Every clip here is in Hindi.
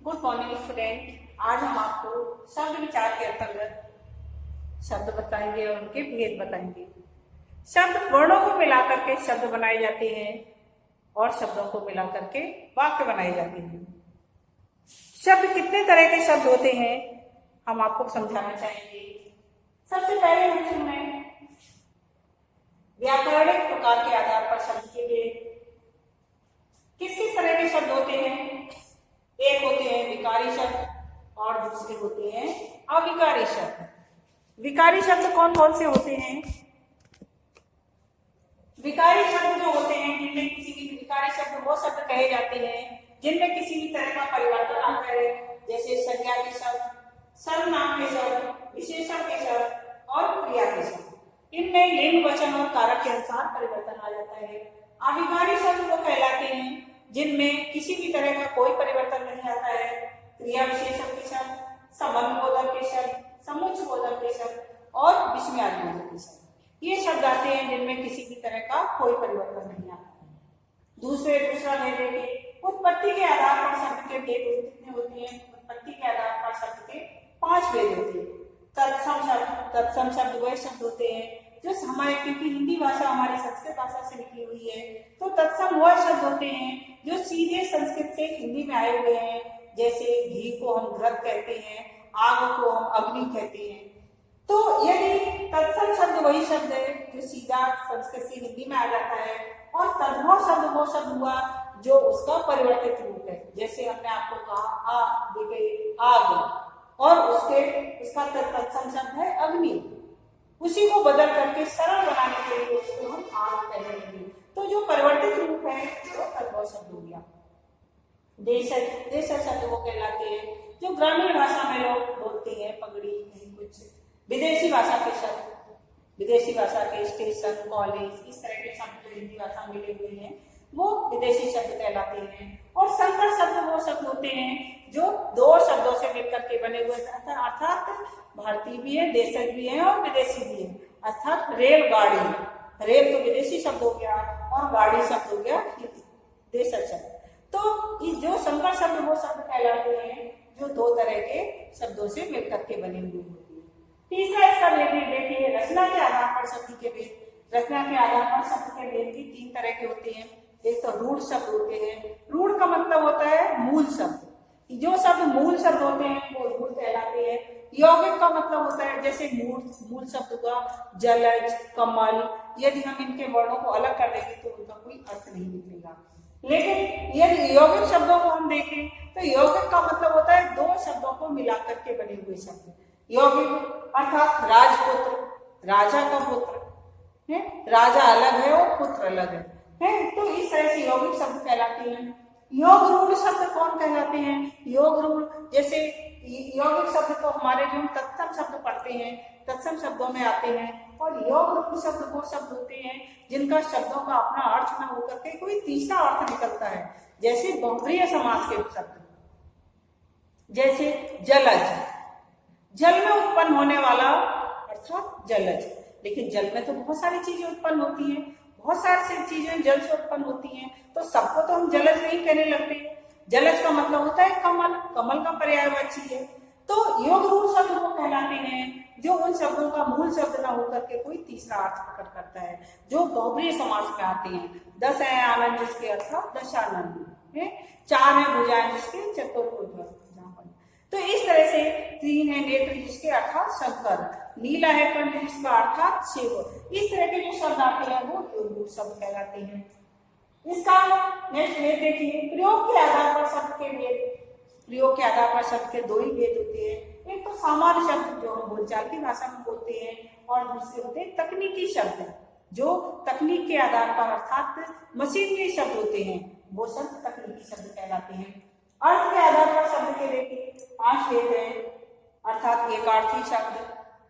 Good morning student. आज हम आपको शब्द विचार के अंतर्गत शब्द बताएंगे और उनके भेद बताएंगे। शब्द वर्णों को मिलाकर के शब्द बनाए जाते हैं और शब्दों को मिलाकर के वाक्य बनाए जाते हैं। शब्द कितने तरह के शब्द होते हैं हम आपको समझाना चाहेंगे। सबसे पहले हम सुने व्याकरणिक प्रकार के आधार पर शब्द के भेद। किस किस तरह के शब्द होते हैं? एक होते हैं विकारी शब्द और दूसरे होते हैं अविकारी शब्द। विकारी शब्द कौन कौन से होते हैं? विकारी शब्द जो होते हैं जिनमें किसी भी विकारी शब्द वो शब्द कहे जाते हैं जिनमें किसी भी तरह का परिवर्तन आता है, जैसे संज्ञा के शब्द, सर्वनाम के शब्द, विशेषण के शब्द और क्रिया के शब्द। इनमें लिंग, वचन और कारक के अनुसार परिवर्तन आ जाता है। अविकारी शब्द वो कहलाते हैं जिनमें किसी भी तरह का कोई परिवर्तन नहीं आता है। क्रिया विशेषण के शब्द, संबंध बोधक के शब्द, समुच्चय बोधक के शब्द और विस्मयादि बोधक के शब्द, ये शब्द आते हैं जिनमें किसी भी तरह का कोई परिवर्तन नहीं आता है। दूसरा भेद देखिए, उत्पत्ति के आधार पर शब्द के भेद कितने होते हैं? उत्पत्ति के आधार पर शब्द के 5 भेद होते हैं। तत्सम शब्द वह शब्द होते हैं जो हमारे, क्योंकि हिंदी भाषा हमारी संस्कृत भाषा से निकली हुई है, तो तत्सम वह शब्द होते हैं जो सीधे संस्कृत से हिंदी में आए हुए हैं। जैसे घी को हम घृत कहते हैं, आग को हम अग्नि कहते हैं। तो यदि तत्सम शब्द वही शब्द है जो सीधा संस्कृत से हिंदी में आ जाता है, और तद्भव शब्द वो शब्द हुआ जो उसका परिवर्तित रूप है। जैसे हमने आपको कहा आग, और उसका तत्सम शब्द है अग्नि। उसी को बदल करके सरल बनाने के लिए उसको हम आग कहेंगे। तो जो परिवर्तित रूप है वो तद्भव शब्द हो गया। देशज शब्द वो कहलाते हैं जो ग्रामीण भाषा में लोग बोलते हैं, पगड़ी, कहीं कुछ विदेशी भाषा के शब्द, विदेशी भाषा के स्टेशन, कॉलेज, इस तरह के शब्द जो हिंदी भाषा में मिले हुए हैं वो विदेशी शब्द कहलाते हैं। और संकर शब्द वो शब्द होते हैं जो दो शब्दों से मिलकर के बने हुए, अर्थात भारतीय भी है, देशज भी है और विदेशी भी है। अर्थात रेलगाड़ी, रेल तो विदेशी शब्द हो गया और गाड़ी शब्द हो गया देशज शब्द। तो ये जो संकर शब्द वो शब्द कहलाते हैं जो दो तरह के शब्दों से मिलकर के बने हुए होते हैं। तीसरा इसका भेद देखिए, रचना के आधार पर शब्द के भेद। रचना के आधार पर शब्द के भेद भी 3 तरह के होते हैं। एक तो रूढ़ शब्द होते हैं। रूढ़ का मतलब होता है मूल शब्द। जो शब्द मूल शब्द होते हैं वो रूढ़ कहलाते हैं। यौगिक का मतलब होता है, जैसे मूल शब्द का जलज, कमल, यदि हम इनके वर्णों को अलग कर देंगे तो उनका कोई अर्थ नहीं निकलेगा। लेकिन यदि यौगिक शब्दों को हम देखें तो यौगिक का मतलब होता है 2 शब्दों को मिलाकर के बने हुए शब्द। यौगिक अर्थात राजपुत्र, राजा का पुत्र है, राजा अलग है और पुत्र अलग है। तो इस तरह से यौगिक शब्द कहलाते हैं। योग रूढ़ शब्द कौन कहलाते हैं? योग रूढ़, जैसे यौगिक शब्द तो हमारे जो तत्सम शब्द पढ़ते हैं तत्सम शब्दों में आते हैं, और योग रूढ़ शब्द वो शब्द होते हैं जिनका शब्दों का अपना अर्थ न होकर के कोई तीसरा अर्थ निकलता है। जैसे बहुब्रीहि समास के शब्द, जैसे जलज, जल में उत्पन्न होने वाला अर्थात जलज। लेकिन जल में तो बहुत सारी चीजें उत्पन्न होती हैं, बहुत सारी चीजें जल से उत्पन्न होती हैं, तो सबको तो हम जलज नहीं कहने लगते। जलज का मतलब होता है कमल, कमल का पर्यायवाची है। तो योग रूढ़ शब्द वो कहलाते हैं जो उन शब्दों का मूल शब्द ना होकर के कोई तीसरा अर्थ प्रकट करता है, जो बहुब्रीहि समास में आते हैं। 10 है आनंद जिसके अर्थात दशानंद है, 4 है भुजाएं जिसके चतुर्भुज। तो इस तरह से 3 है नेत्र जिसके अर्थात शंकर, नीला है कंठ जिसका अर्थात शिव। इस तरह के जो शब्द आते हैं वो योग शब्द कहलाते हैं। इसका नेक्स्ट भेद देखिए, प्रयोग के आधार पर शब्द के भेद। प्रयोग के आधार पर शब्द के 2 ही भेद होते हैं। एक तो सामान्य शब्द जो हम बोलचाल की भाषा में बोलते हैं, और दूसरे होते हैं तकनीकी शब्द जो तकनीक के आधार पर अर्थात मशीनरी शब्द होते हैं, वो शब्द तकनीकी शब्द कहलाते हैं। अर्थ के आधार पर शब्द के देखिए 5 भेद हैं, अर्थात एकार्थी शब्द,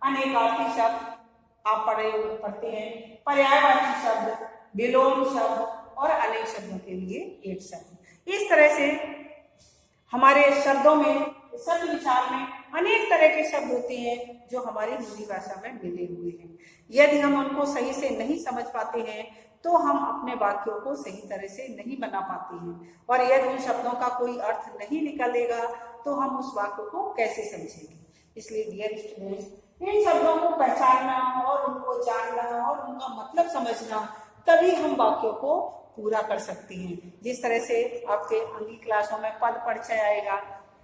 अनेकार्थी शब्द आप पढ़ते हैं, पर्यायवाची शब्द, विलोम शब्द और अनेक शब्दों के लिए एक शब्द। इस तरह से हमारे शब्दों में, शब्द विचार में अनेक तरह के शब्द होते हैं जो हमारी हिंदी भाषा में मिले हुए हैं। यदि हम उनको सही से नहीं समझ पाते हैं तो हम अपने वाक्यों को सही तरह से नहीं बना पाते हैं, और यदि उन शब्दों का कोई अर्थ नहीं निकलेगा तो हम उस वाक्य को कैसे समझेंगे। इसलिए डियर स्टूडेंट्स, इन शब्दों को पहचानना और उनको जानना और उनका मतलब समझना, तभी हम वाक्यों को पूरा कर सकते हैं। जिस तरह से आपके अगली क्लासों में पद परिचय आएगा।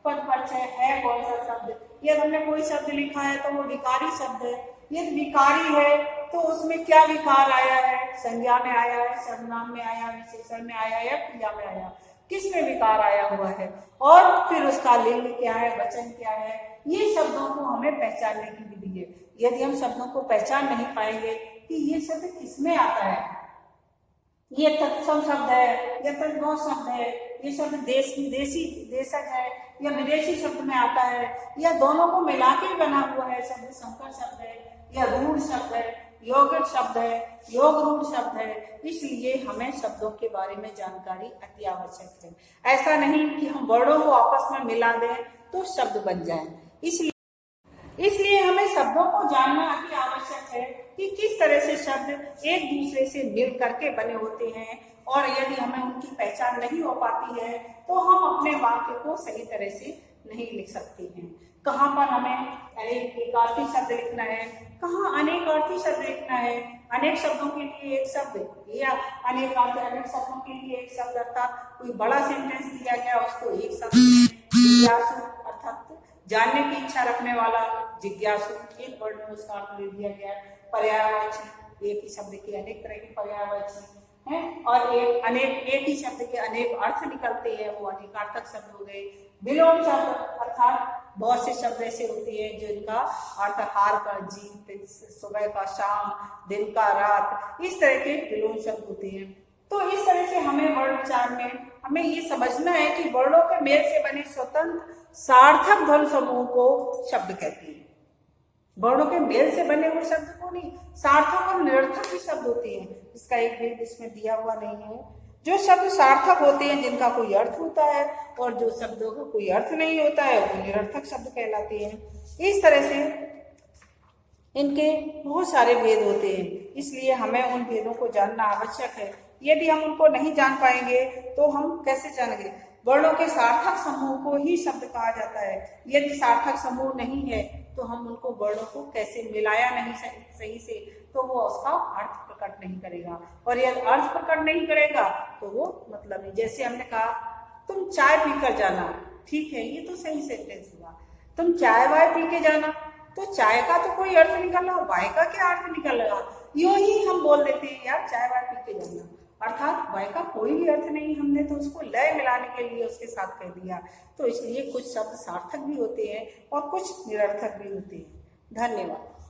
पद परिचय है कौन सा शब्द, यदि हमने कोई शब्द लिखा है तो वो विकारी शब्द है। यदि विकारी है तो उसमें क्या विकार आया है, संज्ञा में आया है, सर्वनाम में आया, विशेषण में आया या क्रिया में आया, किस में विकार आया हुआ है, और फिर उसका लिंग क्या है, वचन क्या है, ये शब्दों को हमें पहचानने की विधि है। यदि हम शब्दों को पहचान नहीं पाएंगे कि ये शब्द किसमें आता है, ये तत्सम शब्द है, ये तद्भव शब्द है, ये शब्द देशज है या विदेशी शब्द में आता है, या दोनों को मिला के बना हुआ है शब्द, संकर शब्द है या रूढ़ शब्द है, यौगिक शब्द है, योग रूढ़ शब्द है। इसलिए हमें शब्दों के बारे में जानकारी अति आवश्यक है। ऐसा नहीं कि हम वर्णों को आपस में मिला दें तो शब्द बन जाए। इसलिए हमें शब्दों को जानना अति आवश्यक है कि किस तरह से शब्द एक दूसरे से मिल करके बने होते हैं, और यदि हमें उनकी पहचान नहीं हो पाती है तो हम अपने वाक्य को सही तरह से नहीं लिख सकते हैं। कहाँ पर हमें एकार्थी शब्द लिखना है, कहाँ अनेकार्थी शब्द लिखना है, अनेक शब्दों के लिए एक शब्द या अनेक शब्दों के लिए एक शब्द, अर्थात कोई बड़ा सेंटेंस दिया गया उसको एक शब्द में, जिज्ञासु अर्थात जानने की इच्छा रखने वाला, जिज्ञासु एक वर्ड में उसका अर्थ ले दिया गया। पर्यायवाची, एक ही शब्द के अनेक तरह के पर्यायवाची हैं, और एक ही शब्द के अनेक अर्थ निकलते हैं, वो अनेकार्थक शब्द हो गए। विलोम शब्द अर्थात बहुत से शब्द ऐसे होते हैं जिनका अर्थ हार का जीत, सुबह का शाम, दिन का रात, इस तरह के विलोम शब्द होते हैं। तो इस तरह से हमें वर्ण विचार में हमें ये समझना है कि वर्णों के मेल से बने स्वतंत्र सार्थक ध्वनि समूह को शब्द कहते हैं। वर्णों के मेल से बने हुए शब्द को नहीं, सार्थक और निरर्थक भी शब्द होते हैं। इसका एक भेद इसमें दिया हुआ नहीं है। जो शब्द सार्थक होते हैं जिनका कोई अर्थ होता है, और जो शब्दों का कोई अर्थ नहीं होता है वो निरर्थक शब्द कहलाते हैं। इस तरह से इनके बहुत सारे भेद होते हैं, इसलिए हमें उन भेदों को जानना आवश्यक है। यदि हम उनको नहीं जान पाएंगे तो हम कैसे जानेंगे। वर्णों के सार्थक समूह को ही शब्द कहा जाता है। यदि सार्थक समूह नहीं है तो हम उनको वर्णों को कैसे मिलाया नहीं सही से, तो वो उसका अर्थ प्रकट नहीं करेगा, और यदि अर्थ प्रकट नहीं करेगा तो वो मतलब नहीं। जैसे हमने कहा तुम चाय पीकर जाना, ठीक है, ये तो सही सेंटेंस हुआ। तुम चाय वाय पी के जाना, तो चाय का तो कोई अर्थ निकल रहा, वाय का क्या अर्थ निकल रहा। यूं ही हम बोल देते हैं यार चाय वाय पी के जाना, अर्थात वाय का कोई भी अर्थ नहीं, हमने तो उसको लय मिलाने के लिए उसके साथ कह दिया। तो इसलिए कुछ शब्द सार्थक भी होते हैं और कुछ निरर्थक भी होते हैं। धन्यवाद।